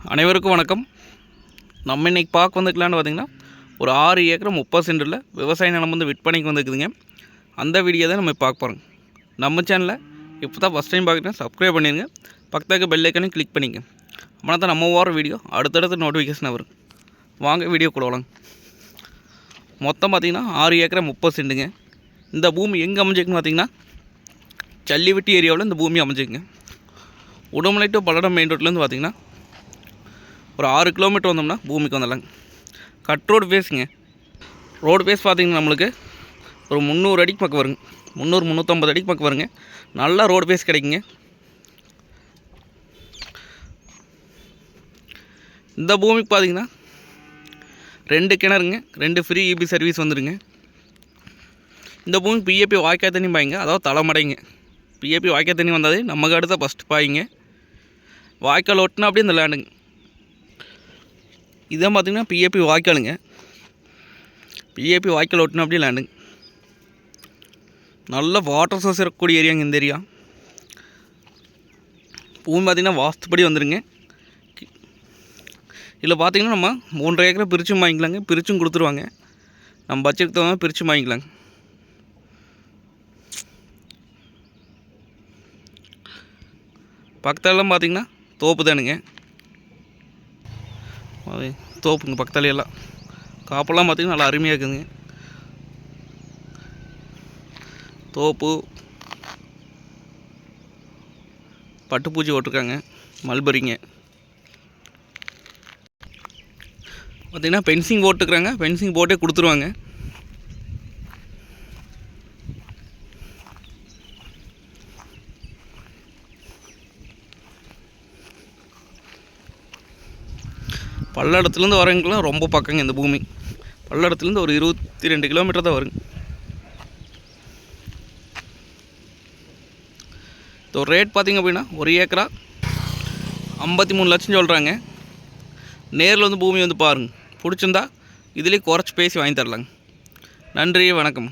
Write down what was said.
அனைவருக்கும் வணக்கம். நம்ம இன்றைக்கி பார்க்க வந்துக்கலான்னு பார்த்திங்கன்னா ஒரு 6 ஏக்கர் 30 சென்டில் விவசாய நிலம் வந்து விற்பனைக்கு வந்துக்குதுங்க. அந்த வீடியோ தான் நம்ம பார்க்க போகிறோம். நம்ம சேனலில் இப்போ தான் ஃபஸ்ட் டைம் பார்க்குறேன், சப்ஸ்கிரைப் பண்ணிடுங்க. பக்கத்துக்கு பெல் ஐக்கானையும் கிளிக் பண்ணிங்க. அப்படின்னா தான் நம்ம ஓர வீடியோ அடுத்தடுத்து நோட்டிஃபிகேஷன் வரும். வாங்க வீடியோ கொடுக்கலாம். மொத்தம் பார்த்திங்கன்னா 6 ஏக்கர் 30 சென்ட்டுங்க. இந்த பூமி எங்கே அமைஞ்சிருக்குன்னு பார்த்திங்கன்னா சல்லிவட்டி ஏரியாவில் இந்த பூமி அமைஞ்சிருக்குங்க. உடுமலை டு பல்லடம் மெயின் ரோட்லேருந்து பார்த்திங்கன்னா ஒரு 6 கிலோமீட்டர் வந்தோம்னா பூமிக்கு வந்துடலாங்க. கட் ரோடு பேஸுங்க. ரோடு பேஸ் பார்த்திங்கன்னா நம்மளுக்கு ஒரு 300 அடிக்கு பக்கம் வருங்க. 300-350 அடிக்கு பக்கம் வருங்க. நல்லா ரோடு பேஸ் கிடைக்குங்க. இந்த பூமிக்கு பார்த்திங்கன்னா 2 கிணறுங்க, 2 ஃப்ரீ இபி சர்வீஸ் வந்துடுங்க. இந்த பூமிக்கு பிஏபி வாய்க்கால் தண்ணி பாய்ங்க, அதாவது தலைமடைங்க. பிஏபி வாய்க்கால் தண்ணி வந்தாலே நமக்கு அடுத்த ஃபஸ்ட்டு பாய்ங்க. வாய்க்கால் ஒட்டினா அப்படியே இந்த லேண்டுங்க. இதான் பார்த்திங்கன்னா பிஏபி வாய்க்காலுங்க. பிஏபி வாய்க்கால் ஓட்டினா அப்படியே லேண்டுங்க. நல்ல வாட்டர் சோர்ஸ் இருக்கக்கூடிய ஏரியாங்க இந்த ஏரியா. பூமி பார்த்திங்கன்னா வாஸ்துப்படி வந்துடுங்க. இதில் பார்த்திங்கன்னா நம்ம 3.5 ஏக்கரை பிரிச்சும் வாங்கிக்கலாங்க, பிரிச்சும் கொடுத்துருவாங்க. நம்ம பட்ஜெட் தகுந்த பிரிச்சும் வாங்கிக்கலாங்க. பக்கத்தாலெலாம் பார்த்திங்கன்னா தோப்பு தானுங்க. தோப்புங்க பக்கத்தாலையெல்லாம் காப்பெல்லாம் பார்த்திங்கன்னா நல்லா அருமையாக இருக்குதுங்க. தோப்பு பட்டுப்பூச்சி ஓட்டிருக்காங்க, மல்பரிங்க. பார்த்திங்கன்னா ஃபென்சிங் போட்டுருக்குறாங்க, ஃபென்சிங் போட்டே கொடுத்துருவாங்க. பல்லடத்துலேருந்து வரவங்களுக்குலாம் ரொம்ப பக்கங்க இந்த பூமி. பல்லடத்துலேருந்து ஒரு 22 கிலோமீட்டர் தான் வருங்க. ஒரு ரேட் பார்த்திங்க அப்படின்னா 1 ஏக்கரா 53 லட்சம் சொல்கிறாங்க. நேரில் வந்து பூமி வந்து பாருங்கள், பிடிச்சிருந்தா இதிலே குறைச்சி பேசி வாங்கி தரலாங்க. நன்றி, வணக்கம்.